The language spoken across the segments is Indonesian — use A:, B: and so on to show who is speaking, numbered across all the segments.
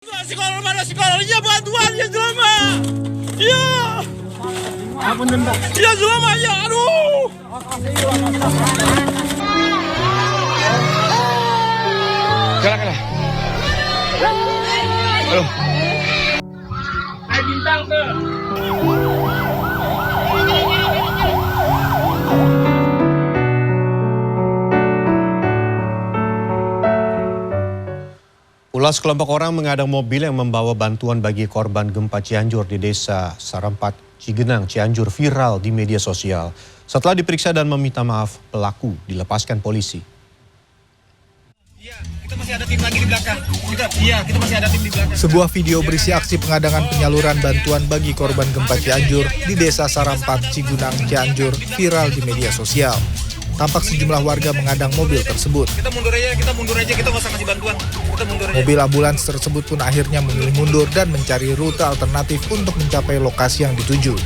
A: Psikolognya bantuan ya jelema. Iya. Iya jelema ya, aduh.
B: Kalah. Aduh.
A: Hai bintang tuh.
C: Ulas kelompok orang mengadang mobil yang membawa bantuan bagi korban gempa Cianjur di Desa Sarampat, Cigenang, Cianjur viral di media sosial. Setelah diperiksa dan meminta maaf, pelaku dilepaskan polisi.
B: Kita masih ada tim lagi di belakang. Kita masih ada tim di belakang.
D: Sebuah video berisi aksi pengadangan penyaluran bantuan bagi korban gempa Cianjur di Desa Sarampat, Cigenang, Cianjur viral di media sosial. Tampak sejumlah warga mengadang mobil tersebut.
B: Kita mundur aja, kita nggak usah kasih bantuan. Kita mundur aja.
D: Mobil ambulans tersebut pun akhirnya memilih mundur dan mencari rute alternatif untuk mencapai lokasi yang dituju.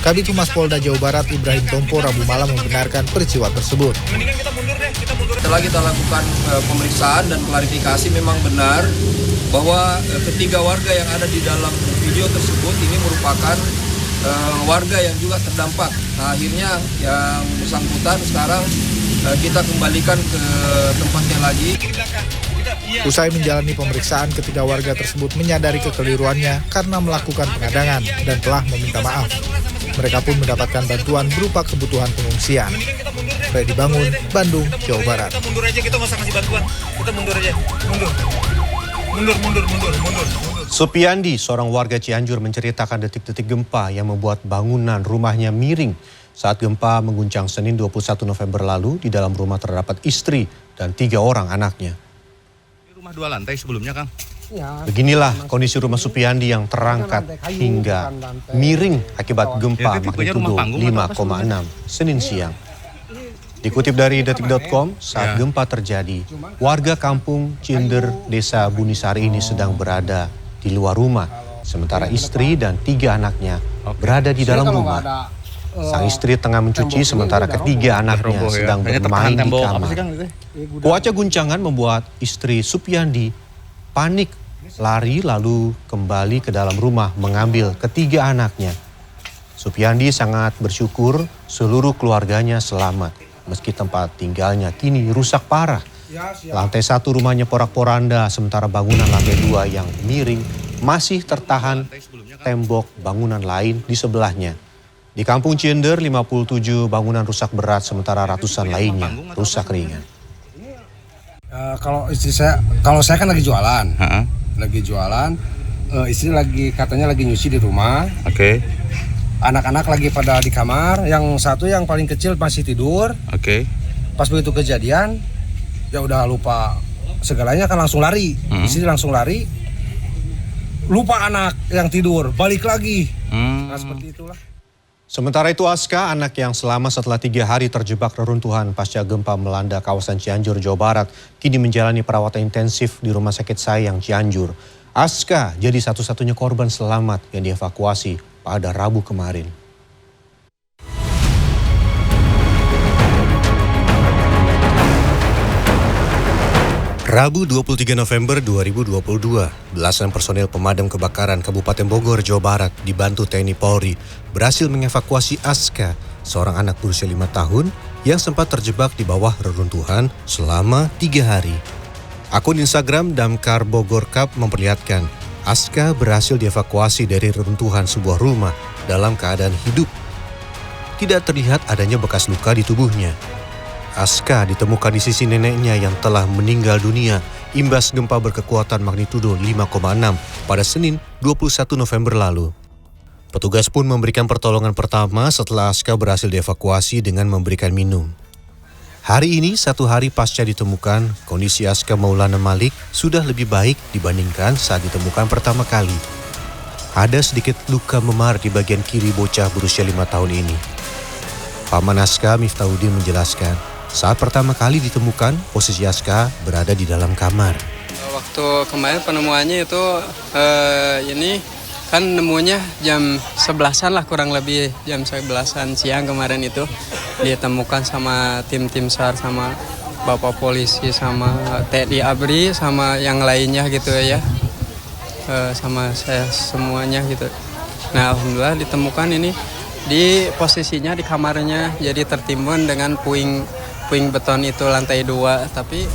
D: Kabid Humas Polda Jawa Barat Ibrahim Tompo Rabu malam membenarkan peristiwa tersebut.
B: Mendingan kita mundur deh, kita mundur.
E: Setelah kita lakukan pemeriksaan dan klarifikasi, memang benar bahwa ketiga warga yang ada di dalam video tersebut ini merupakan warga yang juga terdampak. Nah, akhirnya yang bersangkutan sekarang kita kembalikan ke tempatnya lagi.
D: Usai menjalani pemeriksaan, ketiga warga tersebut menyadari kekeliruannya karena melakukan pengadangan dan telah meminta maaf. Mereka pun mendapatkan bantuan berupa kebutuhan pengungsian. Freddy Bangun, Bandung, Jawa Barat.
B: Kita mundur aja, kita nggak usah kasih bantuan. Kita mundur aja, mundur.
C: Supiandi, seorang warga Cianjur, menceritakan detik-detik gempa yang membuat bangunan rumahnya miring. Saat gempa mengguncang Senin 21 November lalu, di dalam rumah terdapat istri dan 3 orang anaknya.
F: Rumah 2 lantai sebelumnya, Kang.
C: Beginilah kondisi rumah Supiandi yang terangkat hingga miring akibat gempa magnitudo 5,6 Senin siang. Dikutip dari detik.com, saat gempa terjadi, warga kampung Cinder, Desa Bunisari ini sedang berada di luar rumah, sementara istri dan 3 anaknya berada di dalam rumah. Sang istri tengah mencuci, sementara ketiga anaknya sedang bermain di kamar. Cuaca guncangan membuat istri Supiandi panik, lari lalu kembali ke dalam rumah mengambil ketiga anaknya. Supiandi sangat bersyukur seluruh keluarganya selamat. Meski tempat tinggalnya kini rusak parah. Lantai 1 rumahnya porak-poranda, sementara bangunan lantai 2 yang miring masih tertahan tembok bangunan lain di sebelahnya. Di kampung Cinder, 57 bangunan rusak berat, sementara ratusan lainnya rusak ringan.
G: Kalau saya kan lagi jualan. Istri lagi katanya lagi nyuci di rumah.
F: Oke.
G: Anak-anak lagi pada di kamar, yang satu yang paling kecil masih tidur.
F: Oke.
G: Pas begitu kejadian, ya udah lupa segalanya kan langsung lari. Istri langsung lari, lupa anak yang tidur, balik lagi. Nah, seperti itulah.
C: Sementara itu Aska, anak yang selama setelah 3 hari terjebak reruntuhan pasca gempa melanda kawasan Cianjur, Jawa Barat, kini menjalani perawatan intensif di Rumah Sakit Sayang Cianjur. Aska jadi satu-satunya korban selamat yang dievakuasi pada Rabu kemarin. Rabu 23 November 2022, belasan personel pemadam kebakaran Kabupaten Bogor, Jawa Barat dibantu TNI Polri berhasil mengevakuasi Aska, seorang anak berusia 5 tahun yang sempat terjebak di bawah reruntuhan selama 3 hari. Akun Instagram Damkar Bogor Cup memperlihatkan Aska berhasil dievakuasi dari reruntuhan sebuah rumah dalam keadaan hidup. Tidak terlihat adanya bekas luka di tubuhnya. Aska ditemukan di sisi neneknya yang telah meninggal dunia imbas gempa berkekuatan magnitudo 5,6 pada Senin 21 November lalu. Petugas pun memberikan pertolongan pertama setelah Aska berhasil dievakuasi dengan memberikan minum. Hari ini, 1 hari pasca ditemukan, kondisi Aska Maulana Malik sudah lebih baik dibandingkan saat ditemukan pertama kali. Ada sedikit luka memar di bagian kiri bocah berusia 5 tahun ini. Paman Aska, Miftahudin, menjelaskan, saat pertama kali ditemukan, posisi Aska berada di dalam kamar.
H: Waktu kemarin penemuannya itu ini kan nemunya jam 11-an lah, kurang lebih jam 11-an siang kemarin itu ditemukan sama tim SAR, sama Bapak Polisi, sama TNI ABRI, sama yang lainnya gitu ya. sama saya semuanya gitu. Nah alhamdulillah ditemukan ini di posisinya di kamarnya, jadi tertimbun dengan puing beton itu lantai 2. Tapi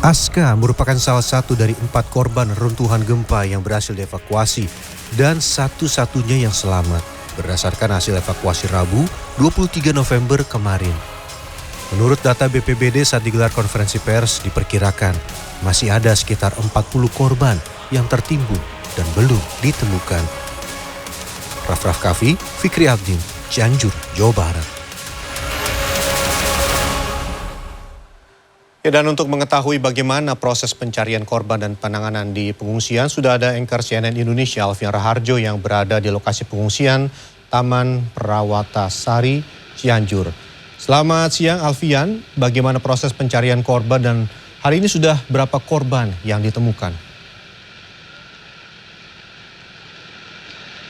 C: Aska merupakan salah satu dari 4 korban runtuhan gempa yang berhasil dievakuasi dan satu-satunya yang selamat berdasarkan hasil evakuasi Rabu 23 November kemarin. Menurut data BPBD saat digelar konferensi pers, diperkirakan masih ada sekitar 40 korban yang tertimbun dan belum ditemukan. Raff Kaffi, Fikri Abdin, Cianjur, Jawa Barat. Ya, dan untuk mengetahui bagaimana proses pencarian korban dan penanganan di pengungsian, sudah ada anchor CNN Indonesia Alfian Raharjo yang berada di lokasi pengungsian Taman Perawatasari, Cianjur. Selamat siang Alfian, bagaimana proses pencarian korban dan hari ini sudah berapa korban yang ditemukan?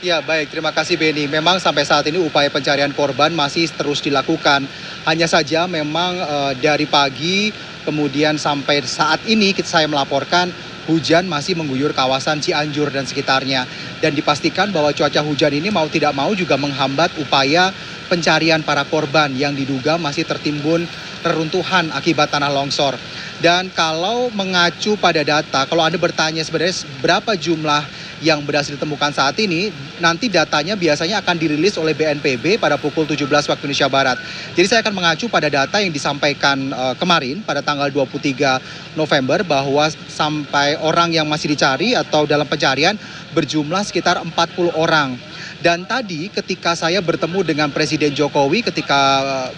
I: Ya baik, terima kasih Beni. Memang sampai saat ini upaya pencarian korban masih terus dilakukan. Hanya saja memang dari pagi kemudian sampai saat ini saya melaporkan hujan masih mengguyur kawasan Cianjur dan sekitarnya. Dan dipastikan bahwa cuaca hujan ini mau tidak mau juga menghambat upaya pencarian para korban yang diduga masih tertimbun reruntuhan akibat tanah longsor. Dan kalau mengacu pada data, kalau Anda bertanya sebenarnya berapa jumlah yang berhasil ditemukan saat ini, nanti datanya biasanya akan dirilis oleh BNPB pada pukul 17 waktu Indonesia Barat. Jadi saya akan mengacu pada data yang disampaikan kemarin pada tanggal 23 November bahwa sampai orang yang masih dicari atau dalam pencarian berjumlah sekitar 40 orang. Dan tadi ketika saya bertemu dengan Presiden Jokowi, ketika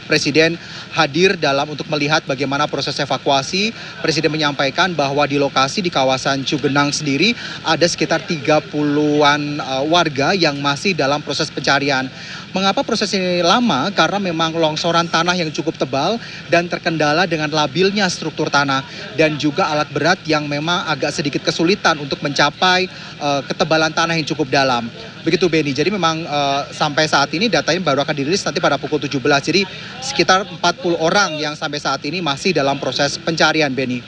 I: Presiden hadir untuk melihat bagaimana proses evakuasi, Presiden menyampaikan bahwa di lokasi di kawasan Cugenang sendiri ada sekitar 30-an warga yang masih dalam proses pencarian. Mengapa proses ini lama? Karena memang longsoran tanah yang cukup tebal dan terkendala dengan labilnya struktur tanah dan juga alat berat yang memang agak sedikit kesulitan untuk mencapai ketebalan tanah yang cukup dalam. Begitu Beni. Jadi memang sampai saat ini datanya baru akan dirilis nanti pada pukul 17. Jadi sekitar 40 orang yang sampai saat ini masih dalam proses pencarian, Beni.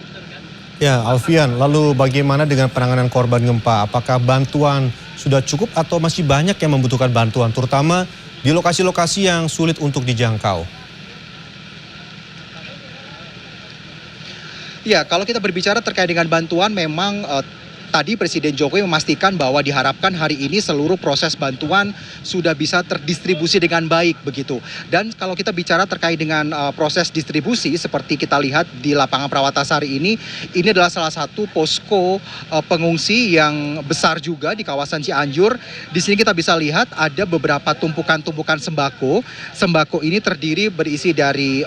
C: Ya, Alfian, lalu bagaimana dengan penanganan korban gempa? Apakah bantuan sudah cukup atau masih banyak yang membutuhkan bantuan, terutama di lokasi-lokasi yang sulit untuk dijangkau?
I: Ya, kalau kita berbicara terkait dengan bantuan, memang tadi Presiden Jokowi memastikan bahwa diharapkan hari ini seluruh proses bantuan sudah bisa terdistribusi dengan baik begitu. Dan kalau kita bicara terkait dengan proses distribusi seperti kita lihat di lapangan Perawatasari ini adalah salah satu posko pengungsi yang besar juga di kawasan Cianjur. Di sini kita bisa lihat ada beberapa tumpukan-tumpukan sembako. Sembako ini berisi dari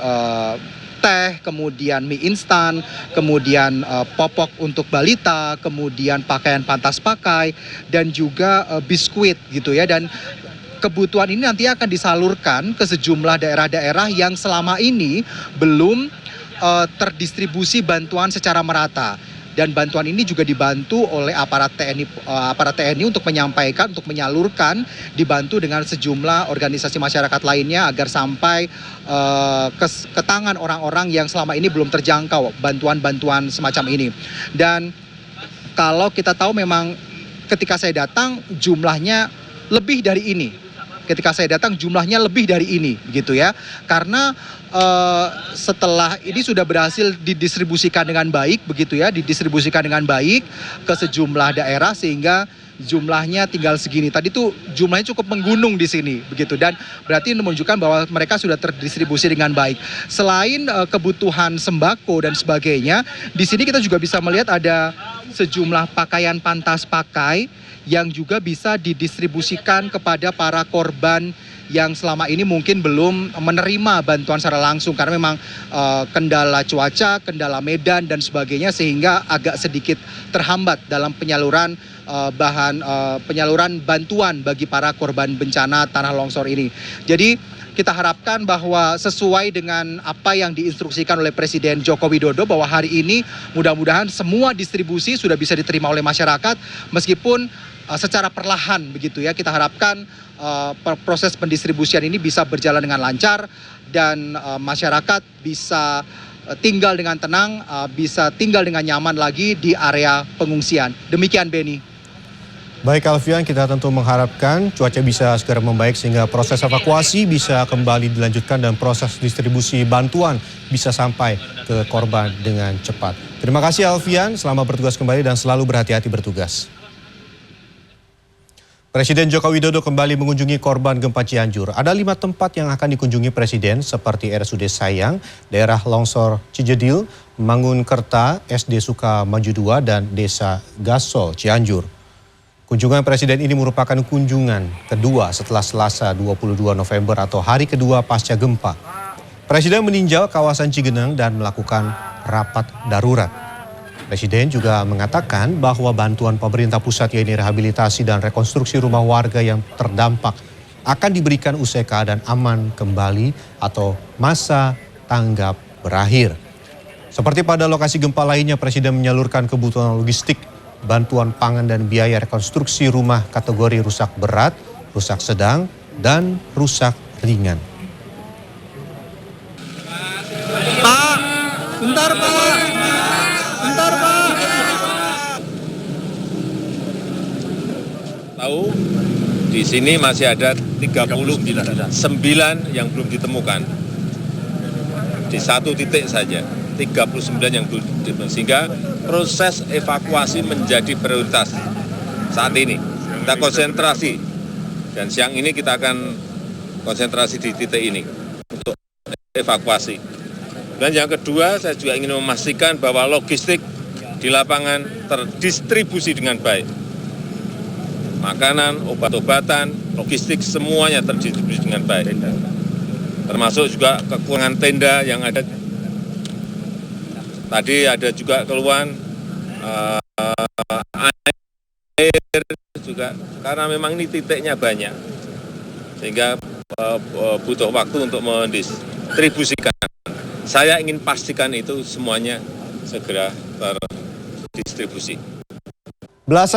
I: teh, kemudian mie instan, kemudian popok untuk balita, kemudian pakaian pantas pakai, dan juga biskuit gitu ya. Dan kebutuhan ini nanti akan disalurkan ke sejumlah daerah-daerah yang selama ini belum terdistribusi bantuan secara merata. Dan bantuan ini juga dibantu oleh aparat TNI untuk menyampaikan, untuk menyalurkan, dibantu dengan sejumlah organisasi masyarakat lainnya agar sampai ke tangan orang-orang yang selama ini belum terjangkau bantuan-bantuan semacam ini. Dan kalau kita tahu memang ketika saya datang jumlahnya lebih dari ini. Ketika saya datang jumlahnya lebih dari ini gitu ya. Karena setelah ini sudah berhasil didistribusikan dengan baik begitu ya, didistribusikan dengan baik ke sejumlah daerah sehingga jumlahnya tinggal segini. Tadi tuh jumlahnya cukup menggunung di sini begitu, dan berarti menunjukkan bahwa mereka sudah terdistribusi dengan baik. Selain kebutuhan sembako dan sebagainya, di sini kita juga bisa melihat ada sejumlah pakaian pantas pakai yang juga bisa didistribusikan kepada para korban yang selama ini mungkin belum menerima bantuan secara langsung karena memang kendala cuaca, kendala medan dan sebagainya sehingga agak sedikit terhambat dalam penyaluran penyaluran bantuan bagi para korban bencana tanah longsor ini. Jadi kita harapkan bahwa sesuai dengan apa yang diinstruksikan oleh Presiden Joko Widodo bahwa hari ini mudah-mudahan semua distribusi sudah bisa diterima oleh masyarakat meskipun secara perlahan begitu ya. Kita harapkan proses pendistribusian ini bisa berjalan dengan lancar dan masyarakat bisa tinggal dengan tenang, bisa tinggal dengan nyaman lagi di area pengungsian. Demikian Beni.
C: Baik Alfian, kita tentu mengharapkan cuaca bisa segera membaik sehingga proses evakuasi bisa kembali dilanjutkan dan proses distribusi bantuan bisa sampai ke korban dengan cepat. Terima kasih Alfian, selamat bertugas kembali dan selalu berhati-hati bertugas. Presiden Joko Widodo kembali mengunjungi korban gempa Cianjur. Ada 5 tempat yang akan dikunjungi Presiden seperti RSUD Sayang, daerah longsor Cijedil, Mangunkerta, SD Sukamaju 2, dan Desa Gasol, Cianjur. Kunjungan Presiden ini merupakan kunjungan kedua setelah Selasa 22 November atau hari kedua pasca gempa. Presiden meninjau kawasan Cigenang dan melakukan rapat darurat. Presiden juga mengatakan bahwa bantuan pemerintah pusat yaitu rehabilitasi dan rekonstruksi rumah warga yang terdampak akan diberikan usai keadaan aman kembali atau masa tanggap berakhir. Seperti pada lokasi gempa lainnya, Presiden menyalurkan kebutuhan logistik, bantuan pangan dan biaya rekonstruksi rumah kategori rusak berat, rusak sedang, dan rusak ringan.
A: Pak, bentar Pak. Bentar Pak.
J: Tahu di sini masih ada 39 yang belum ditemukan. Di satu titik saja 39 yang belum ditemukan, sehingga proses evakuasi menjadi prioritas saat ini. Kita konsentrasi dan siang ini kita akan konsentrasi di titik ini untuk evakuasi. Dan yang kedua, saya juga ingin memastikan bahwa logistik di lapangan terdistribusi dengan baik. Makanan, obat-obatan, logistik semuanya terdistribusi dengan baik. Termasuk juga kekurangan tenda yang ada. Tadi ada juga keluhan air juga, karena memang ini titiknya banyak, sehingga butuh waktu untuk mendistribusikan. Saya ingin pastikan itu semuanya segera terdistribusi.
C: Belasan